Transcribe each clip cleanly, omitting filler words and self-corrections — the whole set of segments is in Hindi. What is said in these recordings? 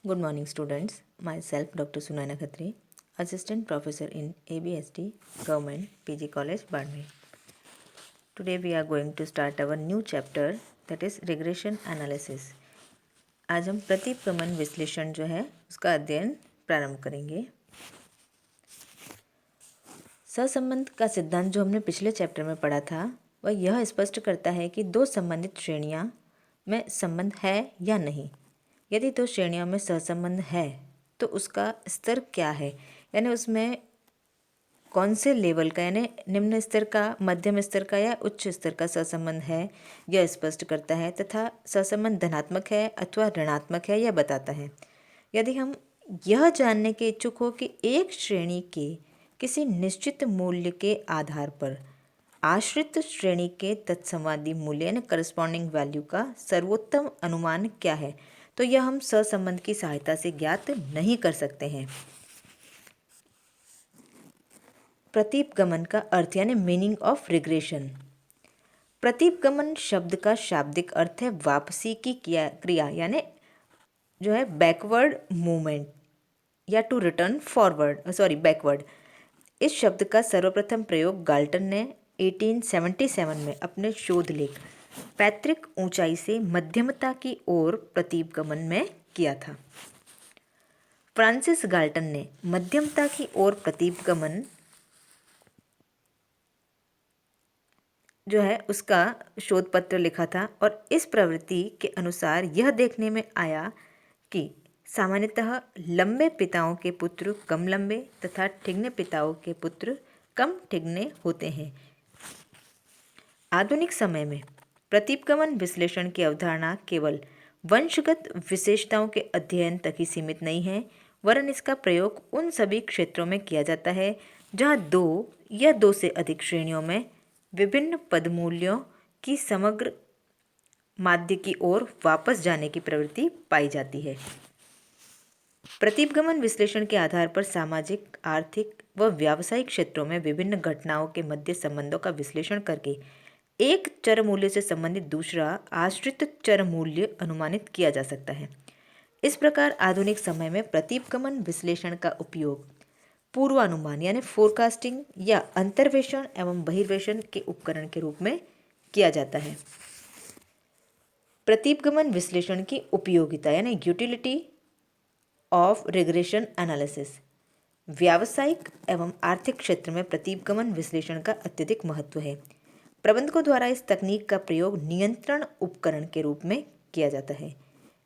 Good morning, students. Myself, Dr. Sunaina Khatri, Assistant Professor in ABST, Government PG College, Badme. Today we are going to start our new chapter, that is regression analysis. आज हम प्रतिगमन विश्लेषण जो है उसका अध्ययन प्रारंभ करेंगे। सहसंबंध का सिद्धांत जो हमने पिछले चैप्टर में पढ़ा था वह यह स्पष्ट करता है कि दो संबंधित श्रेणियां में संबंध है या नहीं। यदि दो श्रेणियों में सहसंबंध है तो उसका स्तर क्या है, यानी उसमें कौन से लेवल का, यानी निम्न स्तर का, मध्यम स्तर का या उच्च स्तर का सहसंबंध है, यह स्पष्ट करता है। तथा सहसंबंध धनात्मक है अथवा ऋणात्मक है यह बताता है। यदि हम यह जानने के इच्छुक हो कि एक श्रेणी के किसी निश्चित मूल्य के आधार पर आश्रित श्रेणी के तत्संवादी मूल्य यानी करस्पॉन्डिंग वैल्यू का सर्वोत्तम अनुमान क्या है, तो यह हम सहसंबंध की सहायता से ज्ञात नहीं कर सकते हैं। प्रतीपगमन का अर्थ यानी मीनिंग ऑफ रिग्रेशन। प्रतीपगमन शब्द का शाब्दिक अर्थ है वापसी की क्रिया यानी जो है बैकवर्ड मूवमेंट या टू रिटर्न फॉरवर्ड बैकवर्ड। इस शब्द का सर्वप्रथम प्रयोग गाल्टन ने 1877 में अपने शोध लेख पैतृक ऊंचाई से मध्यमता की ओर प्रतीपगमन में किया था। फ्रांसिस गाल्टन ने मध्यमता की ओर प्रतीपगमन जो है उसका शोध पत्र लिखा था और इस प्रवृत्ति के अनुसार यह देखने में आया कि सामान्यतः लंबे पिताओं के पुत्र कम लंबे तथा ठिगने पिताओं के पुत्र कम ठिगने होते हैं। आधुनिक समय में प्रतीपगमन विश्लेषण की अवधारणा केवल वंशगत विशेषताओं के अध्ययन तक ही सीमित नहीं है, वरन इसका प्रयोग उन सभी क्षेत्रों में किया जाता है जहां दो या दो से अधिक श्रेणियों में विभिन्न पदमूल्यों की समग्र माध्य की ओर वापस जाने की प्रवृत्ति पाई जाती है। प्रतीपगमन विश्लेषण के आधार पर सामाजिक, आर्थिक व व्यावसायिक क्षेत्रों में विभिन्न घटनाओं के मध्य संबंधों का विश्लेषण करके एक चर मूल्य से संबंधित दूसरा आश्रित चर मूल्य अनुमानित किया जा सकता है। इस प्रकार आधुनिक समय में प्रतीपगमन विश्लेषण का उपयोग पूर्वानुमान यानी फोरकास्टिंग या अंतर्वेशन एवं बहिर्वेशन के उपकरण के रूप में किया जाता है। प्रतीपगमन विश्लेषण की उपयोगिता यानी यूटिलिटी ऑफ रिग्रेशन एनालिसिस। व्यावसायिक एवं आर्थिक क्षेत्र में प्रतीपगमन विश्लेषण का अत्यधिक महत्व है। प्रबंधकों द्वारा इस तकनीक का प्रयोग नियंत्रण उपकरण के रूप में किया जाता है।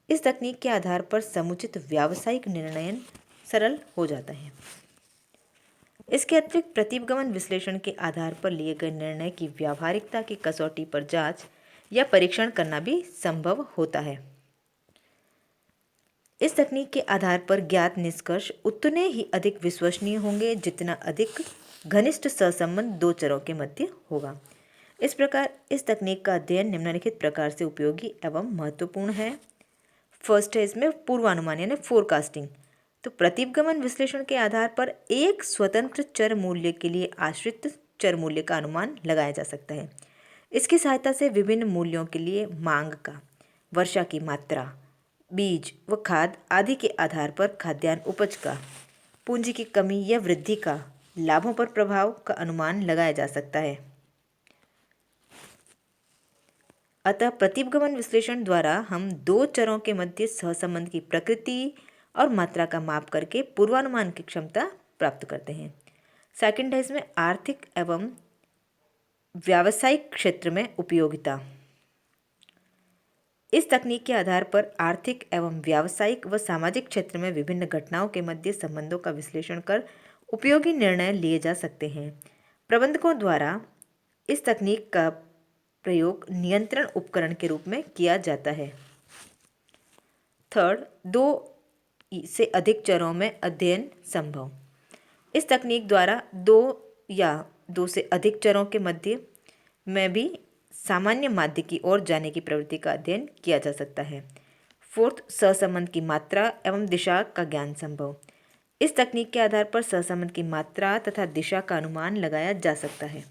इस तकनीक के आधार पर समुचित व्यावसायिक निर्णय सरल हो जाता है। इसके अतिरिक्त प्रतीपगमन विश्लेषण के आधार पर लिए गए निर्णय की व्यावहारिकता की कसौटी पर जांच या परीक्षण करना भी संभव होता है। इस तकनीक के आधार पर ज्ञात निष्कर्ष उतने ही अधिक विश्वसनीय होंगे जितना अधिक घनिष्ठ सहसंबंध दो चरों के मध्य होगा। इस प्रकार इस तकनीक का अध्ययन निम्नलिखित प्रकार से उपयोगी एवं महत्वपूर्ण है। फर्स्ट है इसमें पूर्वानुमान यानी फोरकास्टिंग। तो प्रतीपगमन विश्लेषण के आधार पर एक स्वतंत्र चर मूल्य के लिए आश्रित चर मूल्य का अनुमान लगाया जा सकता है। इसकी सहायता से विभिन्न मूल्यों के लिए मांग का, वर्षा की मात्रा, बीज व खाद आदि के आधार पर खाद्यान्न उपज का, पूंजी की कमी या वृद्धि का, लाभों पर प्रभाव का अनुमान लगाया जा सकता है। अतः प्रतीपगमन विश्लेषण द्वारा हम दो चरों के मध्य सहसंबंध की प्रकृति और मात्रा का माप करके पूर्वानुमान की क्षमता प्राप्त करते हैं। सेकंड है इसमें आर्थिक एवं व्यावसायिक क्षेत्र में उपयोगिता। इस तकनीक के आधार पर आर्थिक एवं व्यावसायिक व सामाजिक क्षेत्र में विभिन्न घटनाओं के मध्य संबंधों का विश्लेषण कर उपयोगी निर्णय लिए जा सकते हैं। प्रबंधकों द्वारा इस तकनीक का प्रयोग नियंत्रण उपकरण के रूप में किया जाता है। थर्ड, दो से अधिक चरों में अध्ययन संभव। इस तकनीक द्वारा दो या दो से अधिक चरों के मध्य में भी सामान्य माध्य की ओर जाने की प्रवृत्ति का अध्ययन किया जा सकता है। फोर्थ, सहसंबंध की मात्रा एवं दिशा का ज्ञान संभव। इस तकनीक के आधार पर सहसंबंध की मात्रा तथा दिशा का अनुमान लगाया जा सकता है।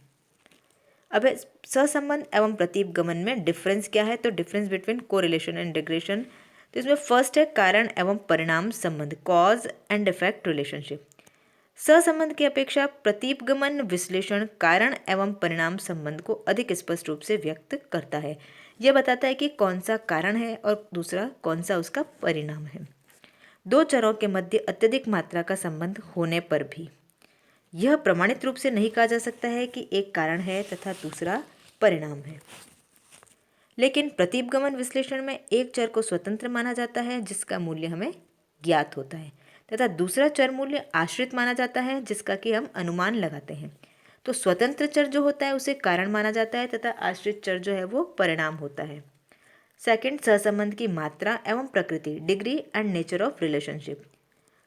अब सहसंबंध एवं प्रतीपगमन में डिफरेंस क्या है, तो difference between correlation and regression. तो इसमें फर्स्ट है कारण एवं परिणाम संबंध, कॉज एंड इफेक्ट रिलेशनशिप। सहसंबंध की अपेक्षा प्रतीपगमन विश्लेषण कारण एवं परिणाम संबंध को अधिक स्पष्ट रूप से व्यक्त करता है। यह बताता है कि कौन सा कारण है और दूसरा कौन सा उसका परिणाम है। दो चरों के मध्य अत्यधिक मात्रा का संबंध होने पर भी यह प्रमाणित रूप से नहीं कहा जा सकता है कि एक कारण है तथा दूसरा परिणाम है। लेकिन प्रतीपगमन विश्लेषण में एक चर को स्वतंत्र माना जाता है जिसका मूल्य हमें ज्ञात होता है, तथा दूसरा चर मूल्य आश्रित माना जाता है जिसका कि हम अनुमान लगाते हैं। तो स्वतंत्र चर जो होता है उसे कारण माना जाता है तथा आश्रित चर जो है वो परिणाम होता है। सेकंड, सहसंबंध की मात्रा एवं प्रकृति, degree and nature of relationship.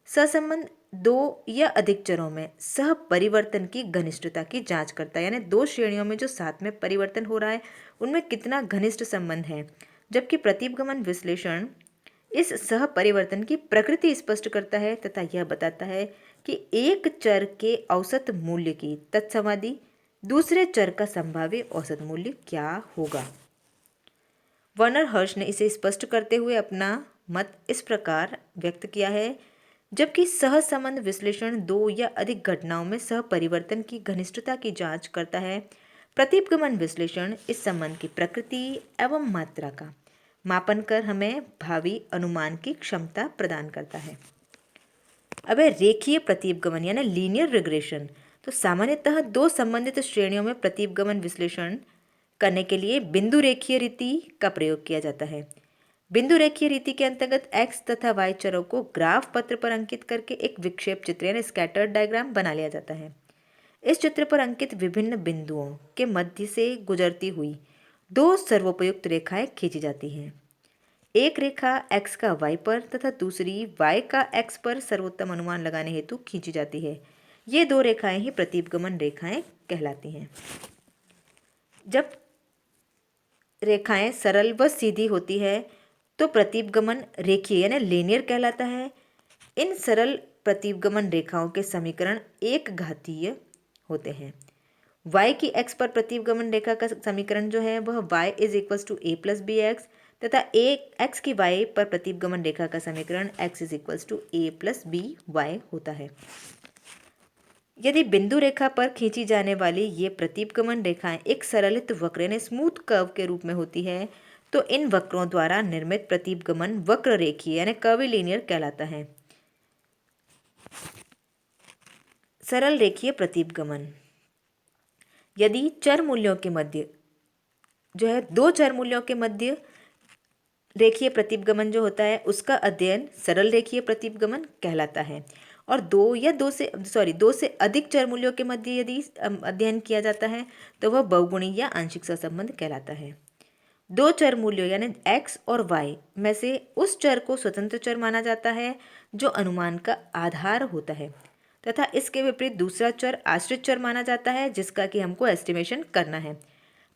सहसंबंध दो या अधिक चरों में सह परिवर्तन की घनिष्ठता की जांच करता है, यानी दो श्रेणियों में जो साथ में परिवर्तन हो रहा है उनमें कितना घनिष्ठ संबंध है, जबकि प्रतीपगमन विश्लेषण इस सह परिवर्तन की प्रकृति स्पष्ट करता है तथा यह बताता है कि एक चर के औसत मूल्य की तत्समादि दूसरे चर का संभाव्य औसत मूल्य क्या होगा। वर्नर हर्ष ने इसे स्पष्ट करते हुए अपना मत इस प्रकार व्यक्त किया है, जबकि सहसंबंध विश्लेषण दो या अधिक घटनाओं में सह परिवर्तन की घनिष्ठता की जांच करता है, प्रतीपगमन विश्लेषण इस संबंध की प्रकृति एवं मात्रा का मापन कर हमें भावी अनुमान की क्षमता प्रदान करता है। अब है रेखीय प्रतीपगमन यानी लीनियर रिग्रेशन। तो सामान्यतः दो संबंधित श्रेणियों में प्रतीपगमन विश्लेषण करने के लिए बिंदु रेखीय रीति का प्रयोग किया जाता है। बिंदु रेखीय रीति के अंतर्गत x तथा y चरों को ग्राफ पत्र पर अंकित करके एक विक्षेप चित्र यानी स्कैटर्ड डायग्राम बना लिया जाता है। इस चित्र पर अंकित विभिन्न बिंदुओं के मध्य से गुजरती हुई दो सर्वोपयुक्त रेखाएं खींची जाती हैं। एक रेखा x का y पर तथा दूसरी y का x पर सर्वोत्तम अनुमान लगाने हेतु खींची जाती है। ये दो रेखाएं ही प्रतीपगमन रेखाएं कहलाती हैं। जब रेखाएं सरल व सीधी होती है तो प्रतीपगमन रेखीय यानी लीनियर कहलाता है। इन सरल प्रतीपगमन रेखाओं के समीकरण एक घातीय होते हैं। y की x पर प्रतीपगमन रेखा का समीकरण जो है वह y is equals to a plus b x तथा x की y पर प्रतीपगमन रेखा का समीकरण x is equals to a plus b y होता है। यदि बिंदु रेखा पर खींची जाने वाली ये प्रतीपगमन रेखाएं एक सरलित वक्र यानी स्मूथ कर्व के रूप में होती है तो इन वक्रों द्वारा निर्मित प्रतीपगमन वक्र रेखीय यानी कर्वीलिनियर कहलाता है। सरल रेखीय प्रतीपगमन, यदि चर मूल्यों के मध्य जो है दो चर मूल्यों के मध्य रेखीय प्रतीपगमन जो होता है उसका अध्ययन सरल रेखीय प्रतीपगमन कहलाता है। और दो से अधिक चर मूल्यों के मध्य यदि अध्ययन किया जाता है तो वह बहुगुणी या आंशिक सहसंबंध कहलाता है। दो चर मूल्यों यानी x और y में से उस चर को स्वतंत्र चर माना जाता है जो अनुमान का आधार होता है तथा इसके विपरीत दूसरा चर आश्रित चर माना जाता है जिसका कि हमको एस्टिमेशन करना है।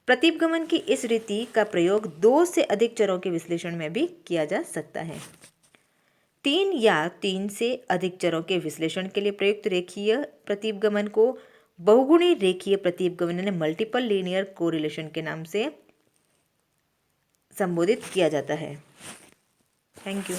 प्रतीपगमन की इस रीति का प्रयोग दो से अधिक चरों के विश्लेषण में भी किया जा सकता है। तीन या तीन से अधिक चरों के विश्लेषण के लिए प्रयुक्त रेखीय प्रतीपगमन को बहुगुणी रेखीय प्रतीपगमन यानी मल्टीपल लीनियर कोरिलेशन के नाम से संबोधित किया जाता है। Thank you.